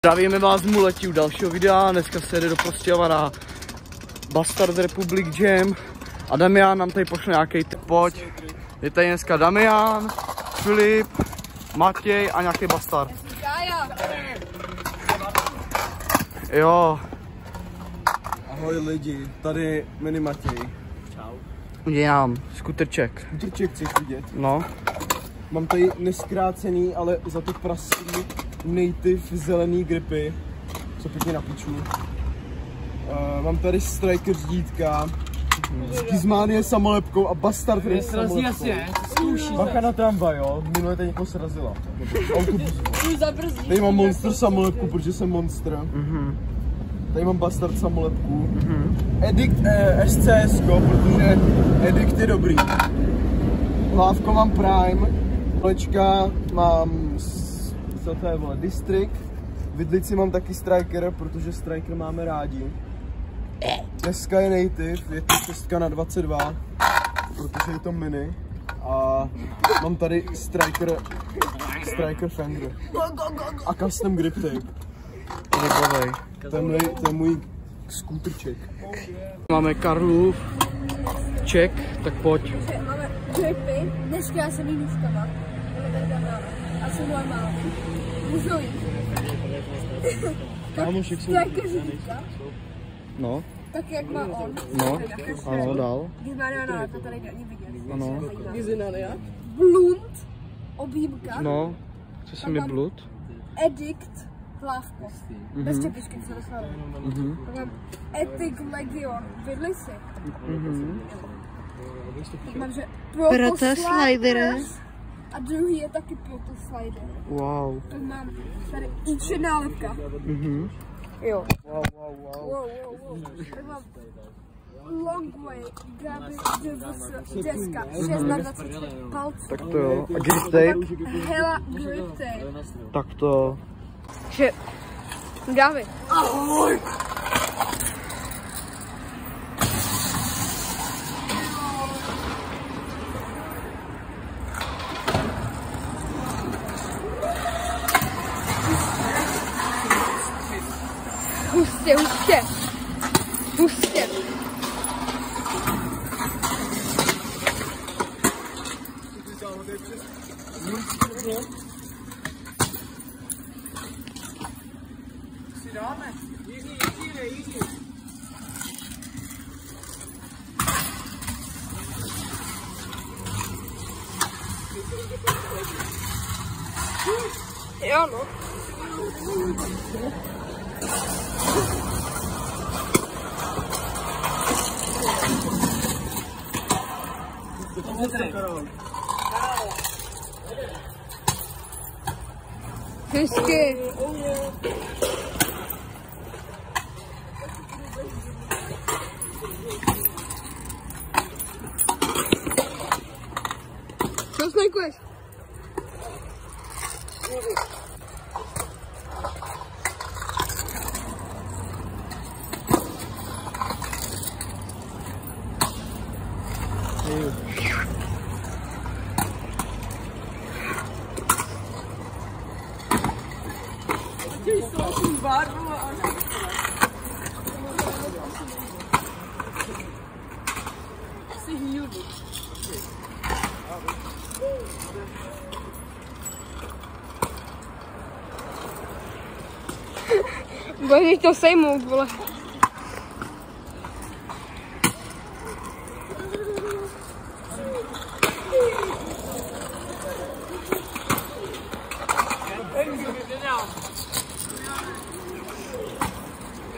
Zdravíme vás z Muletí u dalšího videa, dneska se jde do Prostějova na Bastard Republic Jam a Damian nám tady pošle nějaký tip. Pojď, je tady dneska Damian, Filip, Matěj a nějaký Bastard. Jo. Ahoj lidi, tady Mini Matěj. Čau. Dělám skuterček. Skuterček chceš vidět? No. Mám tady neskrácený, ale za to prasklý native zelený gripy, co pěkně na piču. Mám tady Striker řídítka, Gizmánie samolepkou a Bastard Race samolepkou. Bacha na tramvaj, jo, minule tady někoho srazila. Tady mám Monster samolepku, protože jsem Monster. Tady mám Bastard samolepku. Edict SCS, protože Edict je dobrý. Hlávko mám Prime, kolečka mám, co to je, vole, District. Vidlici mám taky Striker, protože Striker máme rádi. Dneska je native, je to 6 na 22, protože je to mini. A mám tady Striker Fender. A custom grip tape. To je můj skuterček. Máme Karlův ček, tak pojď. Máme gripy, dneska já jsem jinůžkama. A jsem normální. Můžu jít. Striker řídítka. No. Tak jak má on. No, ano, dál. Gizmánia, to tady není vidět. Ano. Blunt, objímka. No, co se mi blud? Edict, hlávko. Bez čepičky, co dostanu. Tak mám Ethic Legion, vidlici. Tak mám, že Proto Slider. A druhý je taky Proto Slider. Wow. Tak mám tady iče nálepka. Jo. Wow. Tak mám Longway, Gaby, DVS, deska, 6 na 24 palců. Tak to jo. A grip tape? Hela grip tape. Tak to. Že, Gaby. Ahoj. Hustě. Si dáme. Easy. Jo, no. Hezky. Co snajkuješ? Budeš to sejmout, vole.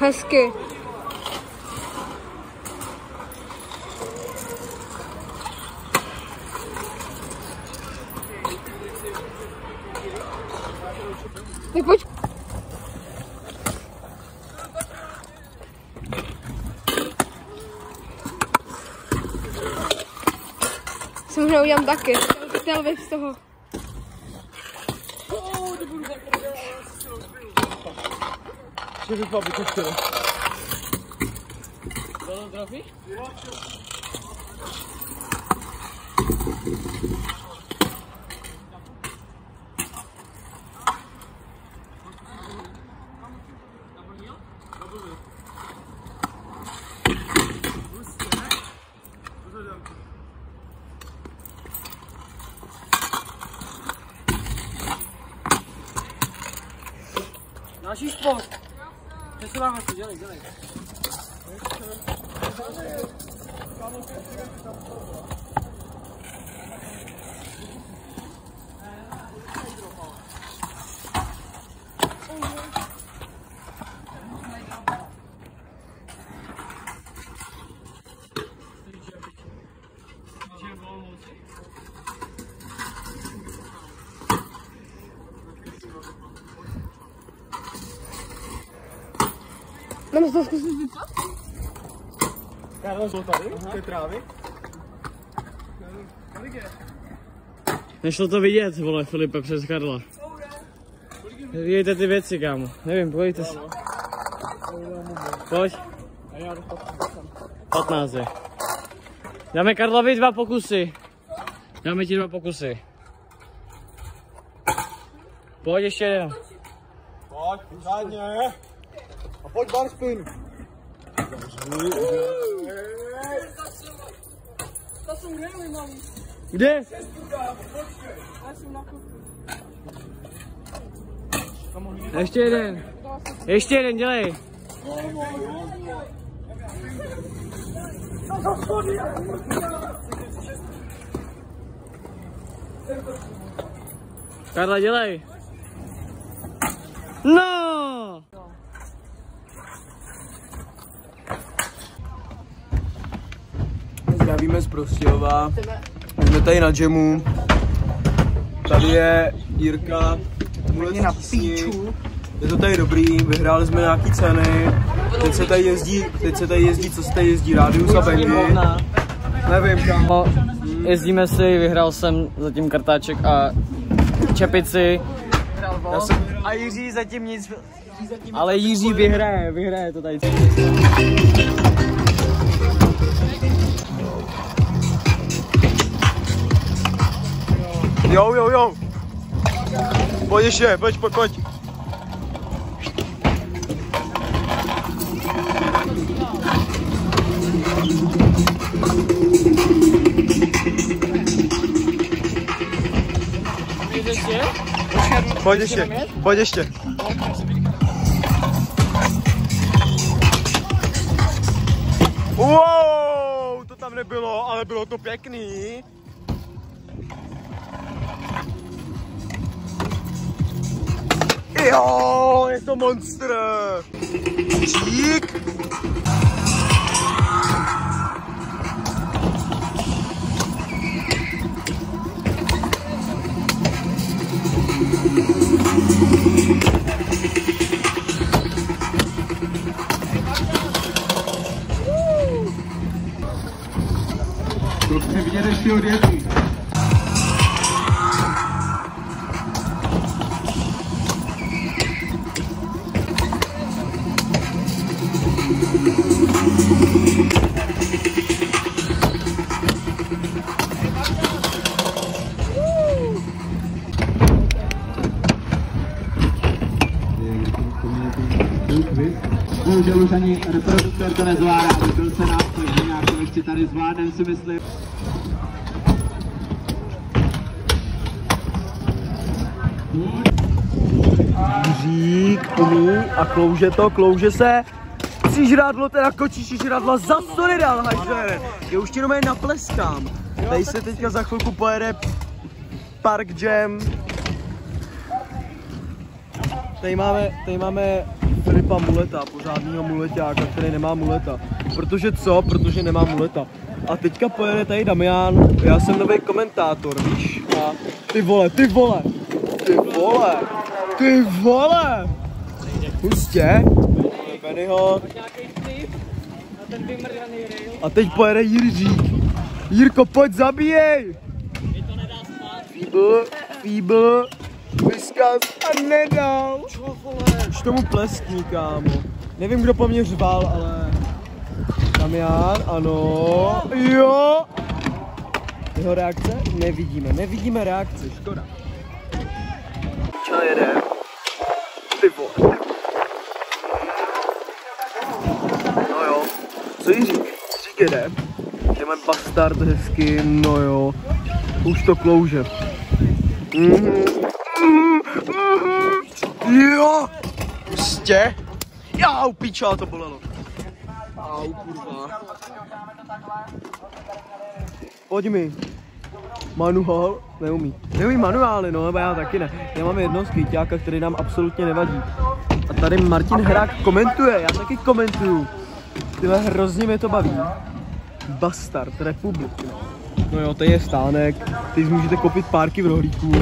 Hezky. Tak pojď. Si možná udělám taky. Telvy z toho. Že vypadá by to chtělo. Bylo trafí? Další sport. Přesouváme se, dělej. Mám to zkusit vypat? Karla byl tady, ty trávy. Nešlo to vidět, vole, Filipe, přes Karla. Vidíte ty věci, kámo. Nevím, pojďte se. Pojď. 15 je. Dáme Karlovi 2 pokusy. Dáme ti 2 pokusy. Pojď ještě jeden. Pojď, pořádně. A pojď bar spin. To jsem grilly, mám. Kde? Já jsem na kuchyni. Ještě jeden. Ještě jeden, dělej. Karla, dělej. No! Zdravíme z Prostějova. Jsme tady na džemu. Tady je Jirka. Na píču. Je to tady dobrý, vyhráli jsme nějaký ceny. Teď se tady jezdí, co se tady jezdí, Rádius a Bengy. Nevím kam. Jezdíme si, vyhrál jsem zatím kartáček a čepici. A Jiří zatím nic. Ale Jiří vyhraje to tady. Jo. Pojď ještě, pojď. Pojď ještě. Wow, to tam nebylo, ale bylo to pěkný. Jo, je to monstr. Dík. To chci vidět ještě odjetí. Bohužel už ani reproduktor to nezvládá, byl se nás, takže nějak to ještě tady zvládnem, si myslím. Jiřík umí a klouže se. Žrádlo teda kočí, žrádla za to nedal, hajzer. Já už jenom jen napleskám. Tady se teďka za chvilku pojede Park Jam. Tady máme Filipa Muleta, pořádnýho muleťáka, který nemá muleta. Protože co? Protože nemá muleta. A teďka pojede tady Damian, já jsem nový komentátor, víš? A ty vole! Hustě. Bennyho. A teď pojede Jiřík. Jirko, pojď, zabíjej! Feeble. Vyskaz a nedal. Už tomu pleskní, kámo. Nevím, kdo po mně řval, ale... Damian, ano. Jo! Jeho reakce? Nevidíme reakce, škoda. Čo jede? Ty vole. No jo. Co Jiřík? Jiřík jede. Jdeme bastard hezky, no jo. Už to klouže. Jo! Prostě. Jau, piča, to bolelo. Au, kurva. Pojď mi. Manuál neumí. Neumí manuály, no, nebo já taky ne. Já mám jednoho skýťáka, který nám absolutně nevadí. A tady Martin Herák komentuje, já taky komentuju. Tyhle hrozně mě to baví. Bastard Republic. No jo, tady je stánek, teď můžete koupit párky v rohlíku.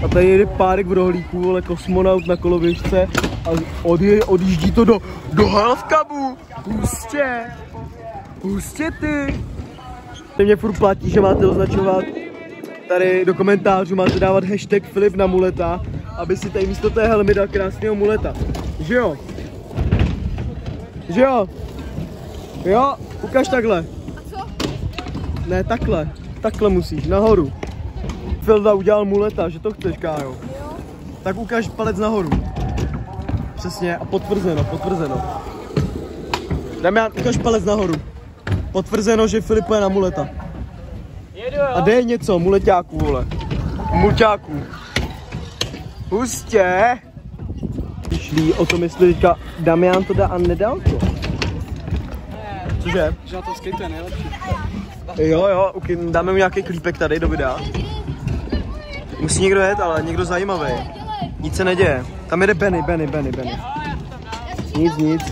A tady jede párek v rohlíku, ale kosmonaut na koloběžce a odjíždí to do Halfcabu. Hustě ty. Teď mě furt platí, že máte označovat tady do komentářů, máte dávat hashtag Filip na muleta, aby si tady místo té helmy dal krásného muleta. Že jo? Že jo? Jo, ukaž takhle. A co? Ne, takhle. Takhle musíš, nahoru. Filda udělal muleta, že to chceš, Kájo. Jo. Tak ukaž palec nahoru. Přesně, a potvrzeno, potvrzeno. Damian, ukaž palec nahoru. Potvrzeno, že Filip je na muleta. A dej něco, muleťáků, vole. Mulťáků. Hustě. Šlí o tom, jestli teďka Damian to dá a nedal to. Cože? Že na tom skate je nejlepší. Jo, dáme mu nějaký klípek tady do videa. Musí někdo jet, ale někdo zajímavý. Nic se neděje. Tam jede Benny. Nic.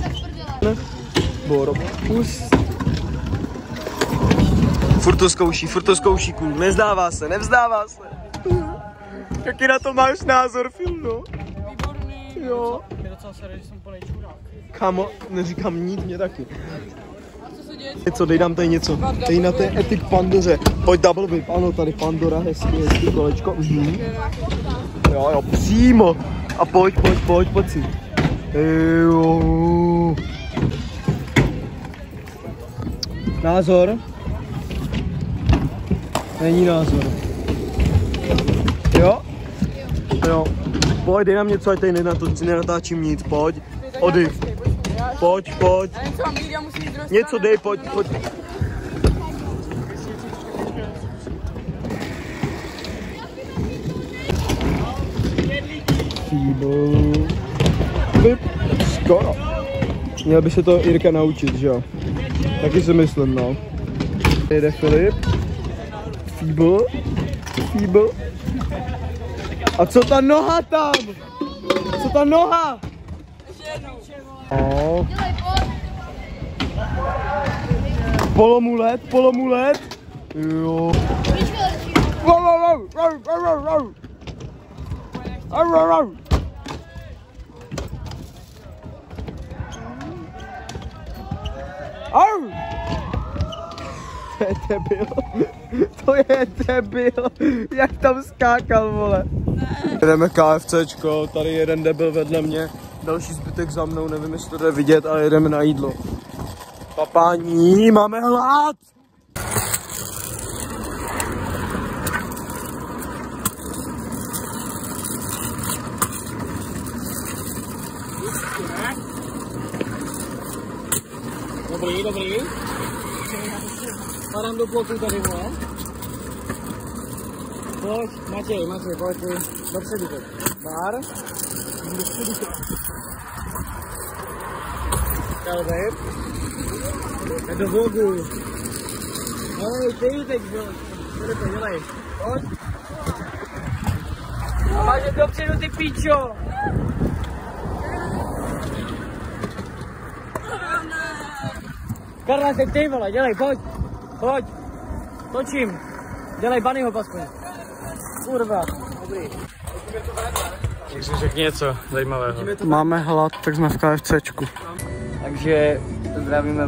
Boro. Furt to zkouší, cool. Nevzdává se. Jaký na to máš názor, Fildo? Výborný. Jo. Mě docela sere, že jsem plnej čurák. Kamo, neříkám nic, mě taky. Něco, dej nám tady něco. Tady na té Epic Pandoře. Pojď double whip, ano, tady Pandora, hezký kolečko. Jo, přímo. A pojď si. Jo. Názor? Není názor. Jo? Pojď, dej nám něco, ať tady nenatáčím nic, pojď. Odych. Pojď. Něco dej, pojď. Skoro. Měl by se to Jirka naučit, že jo? Taky si myslím, no. Jde Filip. Feeble. A co ta noha tam? Co ta noha? Oh. Polomulet. Jo. To je debil. Jak tam skákal, vole. Jdeme KFCčko, tady jeden debil vedle mě, další zbytek za mnou, nevím, jestli to jde vidět, ale jdeme na jídlo. Papání, máme hlad! Dobrý. Padám do plotu tady, vole. Pojď, Matěj, pojď. Dopředu to. Bar. Kalvej. Jde do vlogu. Hej, ty teď, dělej. Pojď. A máš dopředu, ty píčo. Karla, teď ty, vole, dělej, pojď. Točím. Dělej Bunnyho aspoň. Kurva. Dobrý. Tak si řekni něco zajímavého. Máme hlad, tak jsme v KFCčku. Takže zdravíme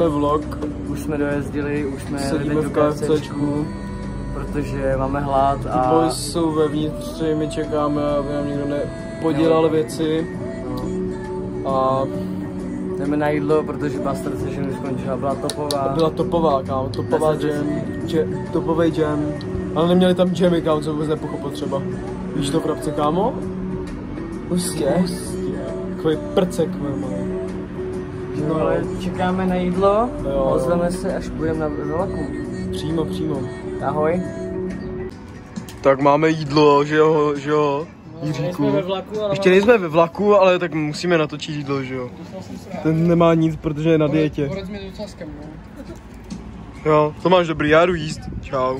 vlog. Už jsme dojezdili, už jsme sedíme v KFCčku. Protože máme hlad a... Ty boys jsou vevnitř, my čekáme, aby nám někdo nepodělal věci. A jdeme na jídlo, protože Bastard Session skončila, byla topová, kámo, topovej jam. Ale neměli tam jammy, kámo, co vůbec nepochopil třeba. Víš to, chlapce, kámo? Hustě. Takový prcek, normálně. No, ale čekáme na jídlo, ozveme se, až budeme na vlaku. Přímo. Ahoj. Tak máme jídlo, že jo? Jiříku. Ještě nejsme ve vlaku, ale... Ale tak musíme natočit jídlo, že jo? Ten nemá nic, protože je na dietě. Jo, to máš dobrý, já jdu jíst. Čau.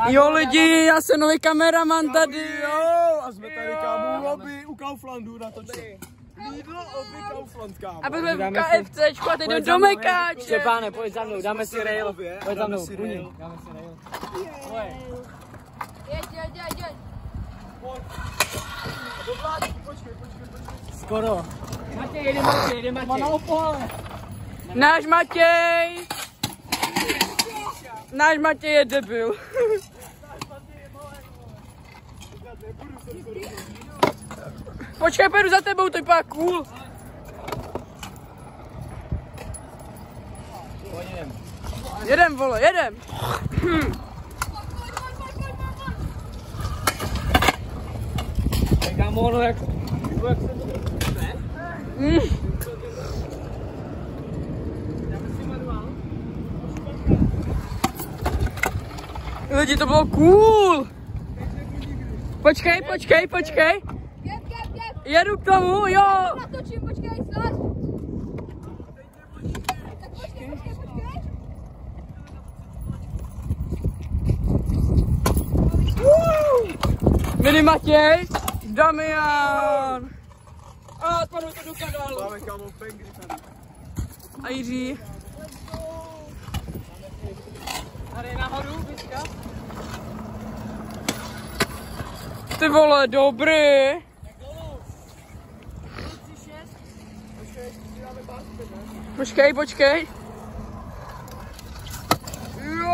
Jo lidi, já jsem nový kameraman tady, jo. A jsme tady kámo u Kauflandu natočit. Jídlo oby Kaufland, kámo. A jsme v KFCčku a teď jdem do Mekáče. Štěpáne, pojď za mnou, dáme si rail. Pojď za mnou, si rail. dáme si rail. Jeď. Počkej. Skoro. Matěj, jede Matěj. Náš Matěj je debil. Počkej, půjdu za tebou, to vypadá cool. Jedem, vole, jedem. Kámo, ono jak... Lidi, to bylo cool. Počkej. Jeb. Jedu k tomu, jo. Natočím, počkej, stát. Tak počkej. Mini Matěj, Damian. A spadl to do kanálu. Máme kámo pengry tady. A Jiří. Tady nahoru, Vyčka. Ty vole, dobrý. Počkej. Jo!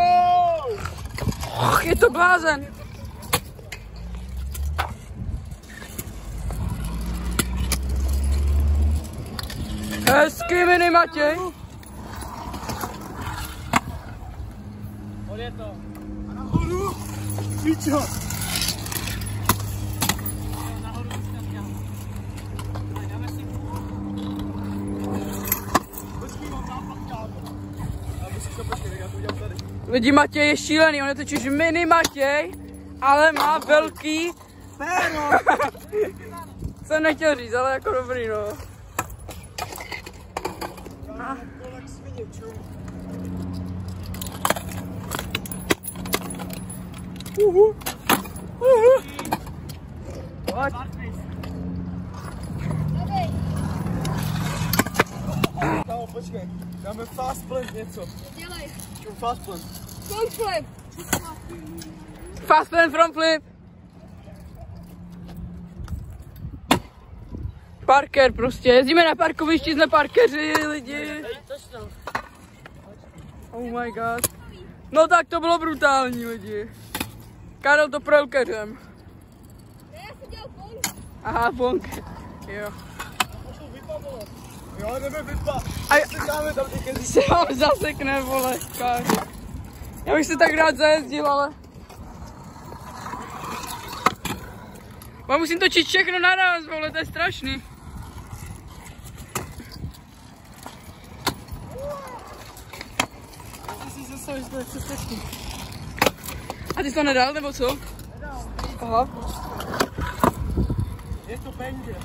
Je to blázen. Hezky, Mini Matěj. Odje to. Nahoru! Pičo! Lidi, Matěj je šílený, on je totiž Mini Matěj, ale má velký péro. Jsem nechtěl říct, ale jako dobrý, no. Pojď. Kámo, počkej, dáme fast plant něco. Dělej. Fast plant. Front flip. Fast front flip. Parker prostě, jezdíme na parkovišti, jsme parkeři, lidi. Oh my god. No tak to bylo brutální, lidi. Karel to projel keřem. Ne, já jsem dělal bonk. Aha, bonk. Jo. Jo, jdeme vypat. A Dáme tam ty keři. se vám zasekne, vole, káži. Já bych se tak rád zajezdil, ale... Já musím točit všechno naraz, vole, to je strašný. A ty jsi to nedal, nebo co? Aha. Je to banger.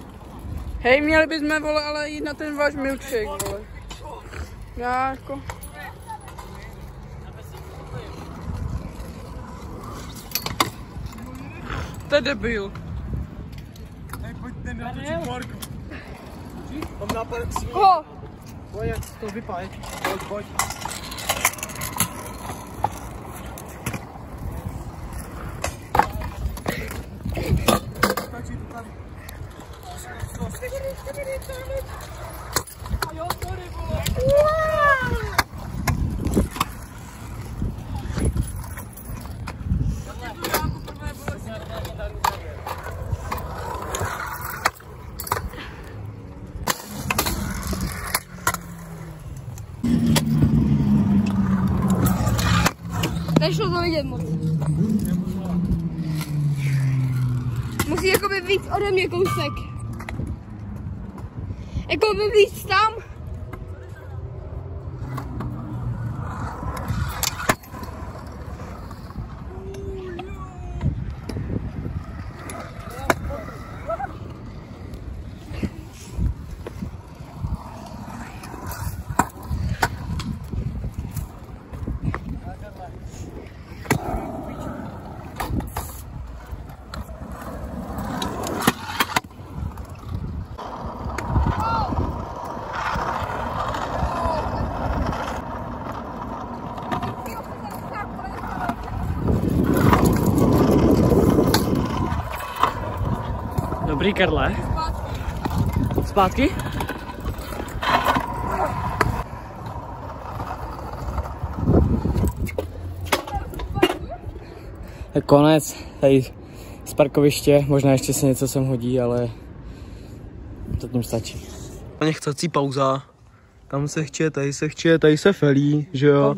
Hej, měli bychom, vole, ale jít na ten váš milkshake, vole. Já jako... To je debil. Hej, pojďte na to parku. Mám nápad svý. Ho! Pojď, to vypaj. Pojď. Stačí to tady. Jo, sorry, vole. Nešlo to vidět moc. Musí jakoby víc ode mě kousek. Jakoby víc tam. Dobrý, Karle. Zpátky? Tak konec, tady z parkoviště, možná ještě se něco sem hodí, ale zatím stačí. Nechcací pauza. Tam se chče, tady se felí, že jo?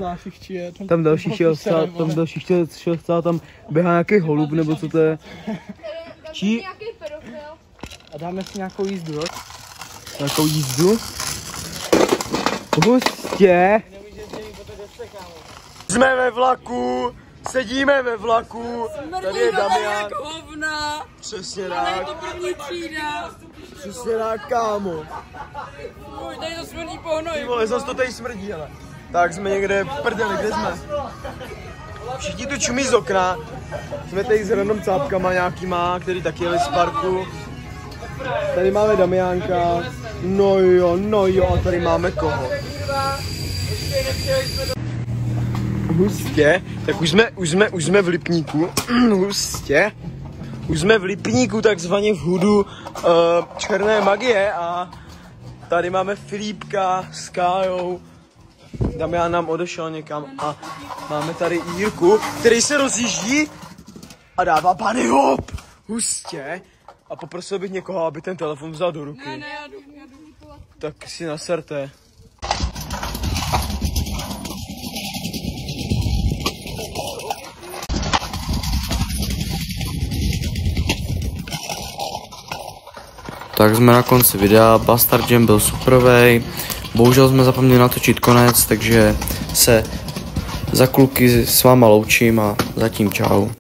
Tam další šel vstát, tam běhá nějaký holub, nebo co to je? Čí? A dáme si nějakou jízdu, jo? Nějakou jízdu? Hustě! Jsme ve vlaku, sedíme ve vlaku, tady je Damian. Přesně tak. Přesně tak, kámo. Tady to smrdí po hnoji. Ty vole, zase to tady smrdí, ale. Tak jsme někde v prdeli, kde jsme? Všichni tu čumí z okna. Jsme tady s random cápkama nějakýma, který taky jeli z parku. Tady máme Damiánka. No jo, a tady máme koho? Hustě, tak už jsme v Lipníku. Hustě. Už jsme v Lipníku, takzvaně v hudu černé magie a tady máme Filipka s Kájou. Damian nám odešel někam a máme tady Jirku, který se rozjíždí a dává bunny hop. Hustě. A poprosil bych někoho, aby ten telefon vzal do ruky. Ne, já jdu. Tak si naserte. Tak jsme na konci videa, Bastard Jam byl superovej, bohužel jsme zapomněli natočit konec, takže se za kluky s váma loučím a zatím čau.